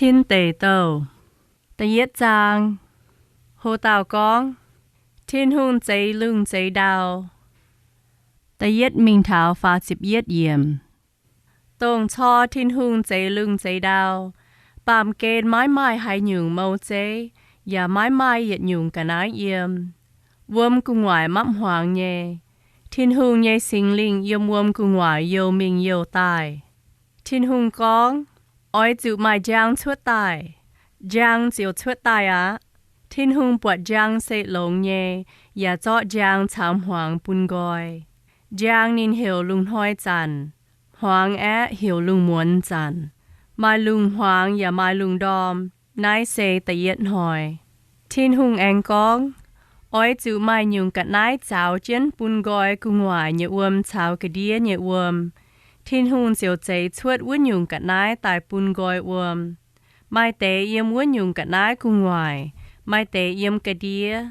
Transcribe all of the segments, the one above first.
thiên tề tàu tề yết giang hồ tàu con thiên hung giấy lưng giấy đào tề yết minh thảo phá dịp yết yiem tông cho thiên hung giấy lưng giấy đào bàm kên mái mai hay nhường mâu giấy và mái mai yết nhường cả nái yiem vuông cung ngoài mắm hoàng nhẹ thiên hung nhẹ sinh linh yếm vuông cung ngoài yêu mình yêu tài thiên hung con oi chịu mai giang chuột tài giang chịu chuột tài á thiên hung bọt giang sẽ lồng nhẹ và cho giang chạm hoàng bún goi giang nín hiểu lung hoi chăn hoàng á hiểu lung muốn chăn mai lung hoàng và mai lung đom nái sẽ tây yết hỏi thiên hung anh con oi chịu mai nhung cắt nái cháo chén bún goi cung ngoài nhẹ uom cháo cái đĩa nhẹ uom thiên hung diệu chế chuột uốn nhung cắt nái tại bún goi uom mai tế yếm uốn nhung cắt nái cung ngoài mai tế yếm cái đĩa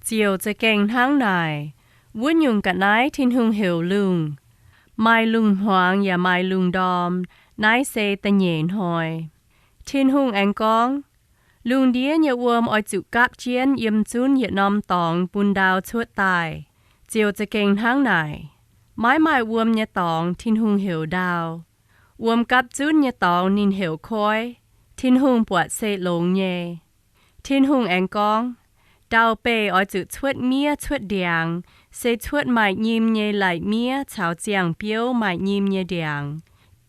diệu chế keng tháng này uốn nhung cắt nái thiên hung hiểu lung mai lung hoàng và mai lung đom nái xe ta nhện hỏi thiên hung anh con lung đĩa nhẹ uom oi chịu cáp chén yếm chun yết nom tòng bún đào chuột tài diệu chế keng tháng này mái mai uom nhẹ tòng thiên hung hiểu đào uom cáp chun nhẹ tòng nín hiểu khói thiên hung bọt xe lồng nhẹ thiên hung anh con đào bê oi chịu chuột mía chuột đèng xe chuột mai nhím nhẹ lại mía cháo giang biuh mai nhím nhẹ đèng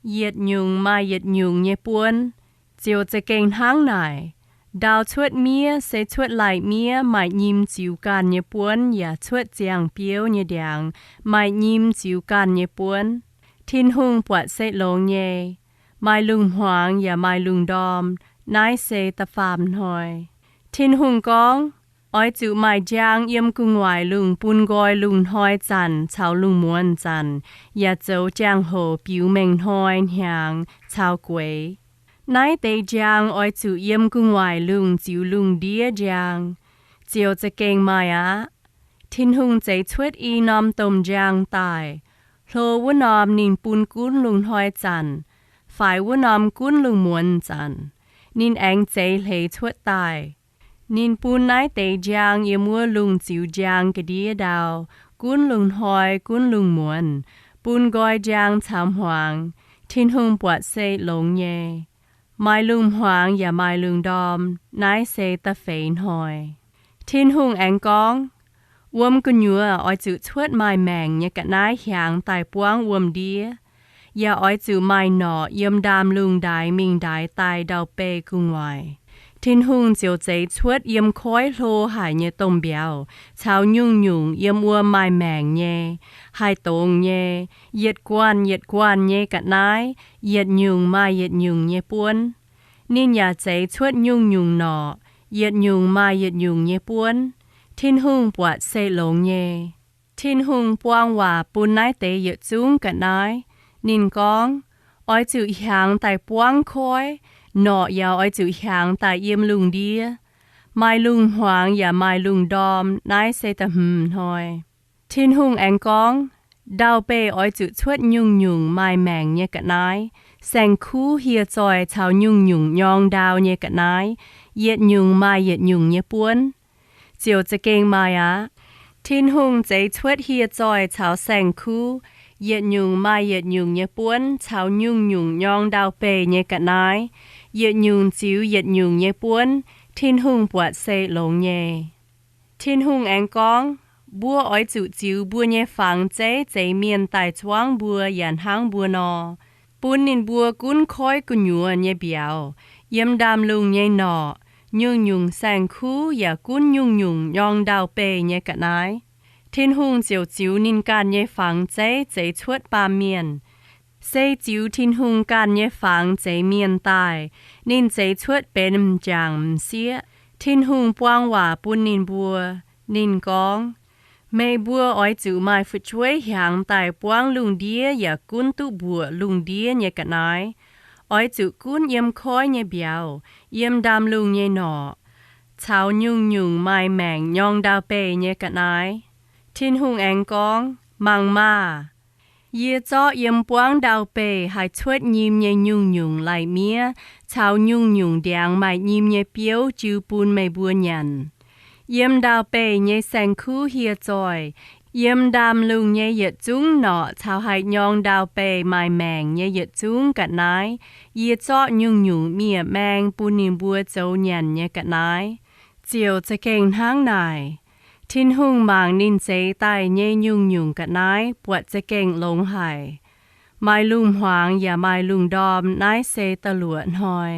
yết nhung mai yết nhung nhẹ buôn diệu chế keng tháng này đào chuột mía sẽ chuột lại mía mai nhím chiu can nhẹ buôn và chuột giang biuh nhẹ đèng mai nhím chiu can nhẹ buôn thiên hung bọt sẽ lồng nhẹ mai lung hoàng và mai lung đom nái sẽ ta phàm hỏi thiên hung con oi chịu mai giang yếm cung ngoài lung bún goi lung hoi chăn cháo lung muốn chăn và châu giang hồ biuh mèn hoi hàng cháo quế nái tế giang oi chịu yếm cung ngoài lung chiu lung đĩa giang chiềuจะเก่งmai á thiên hung chế chuột y nom tôm giang tài lôวุ้นนอมนินปูนกุ้นลุงหอยจันฝ่ายวุ้นนอมกุ้นลุงมวนจันนินแองเจเหยชวดตายนินปูนนายเตจางเยมัวลุงจิวจางกะดีดาวกุ้นลุงหอยกุ้นลุงมวนปูนกอยจางชามหวางทินหงปวดเซลงเยไม้ลุงหวางอย่าไม้ลุงดอมนายเซตะเฟนหอยทินหงแองกองวมกุญยัวอ้อยจืดชวดไม้แมงเนี่ยกะนายหางตายปวงวมดีอย่าอ้อยจืดไม้หนอเยี่ยมดามลุงได้มิงได้ตายดาวเปกุงไวทินหุงเจียวใจชวดเยี่ยมค้อยโลหายเนี่ยต้มเบียวชาวยุ่งยุ่งเยี่ยมวัวไม้แมงเนี่ยหายตรงเนี่ยเหยียดกวนเนี่ยกะนายเหยียดยุ่งไม้เหยียดยุ่งเนี่ยปวนนินอย่าใจชวดยุ่งยุ่งหนอเหยียดยุ่งไม้เหยียดยุ่งเนี่ยปวนthiên hung bọt xe lồng nhẹ thiên hung quang hòa bún nái tế yết chung cả nái nín con oi chịu hàng tại quang khói nọ yào oi chịu hàng tại yếm lung đĩa mai lung hoàng và mai lung đom nái xe ta thôi thiên hung anh con đào bê oi chịu chuột nhung nhung mai mèng nhẹ cả nái sang khu hia choi chào nhung nhung nhong đào nhẹ cả nái yết nhung mai yết nhung nhẹ buôn chiềuจะเก่งมาอ่ะทินหุงใจชวดเฮียจอยชาวแสงคู่เหยียดยุงมาเหยียดยุงเนี่ยป้วนชาวยุงยุงยองดาวเปยเนี่ยกะนายเหยียดยุงจิ๋วเหยียดยุงเนี่ยป้วนทินหุงปวดเซลงเนี่ยทินหุงแองกองบัวอ้อยจุจิ๋วบัวเนี่ยฝังใจเมียนไต่จวงบัวยันหางบัวนอปูนนินบัวกุ้นค้อยกุญยัวเนี่ยเบียวเยี่ยมดามลุงเนี่ยหนอยุ่งยุ่งแสงคู่อย่ากุ้นยุ่งยุ่งยองดาวเปยเนี่ยกะนายทินหุงเจียวจิ๋วนินการเนี่ยฝังใจชวดปาเมียนเซจิ๋วทินหุงการเนี่ยฝังใจเมียนตายนินใจชวดเป็นจางเสียทินหุงปวงว่าปุนนินบัวนินกองไม่บัวอ้อยจิ๋วไม่ฝึกช่วยหางตายปวงลุงเดียอย่ากุ้นตุบัวลุงเดียเนี่ยกะนายอ้อยจุกุ้นเยี่ยมค้อยเนี่ยเบียวเยี่ยมดามลุงเนี่ยหนอชาวยุ่งยุ่งไม้แมงยองดาวเปยเนี่ยกะนายทินหุงแองกองมังมา Yê cho yếm quang đào bề hai chuột nhìm nhẹ nhung nhung lại mía, chào nhung nhung đàng mãi nhìm nhẹ biuh chiu bùn mày bùa nhằn. Yếm đào bề nhẹ sang khu hìa tròi, yếm đàm lung nhẹ yết chung nọ chào hai nhong đào bề mãi màng nhẹ yết chung cắt nái, yê cho nhung nhung mía màng bùn niềm bùa châu nhằn nhẹ cắt nái. Chiềuจะเก่งทางไหนทิ้นหุ่งบางนินเจใต้เย่ยุ่งยุ่งกับนายปวดจะเก่งลงหายไม้ลุงหวางอย่าไม้ลุงดอมนายเซตะหลวดหอย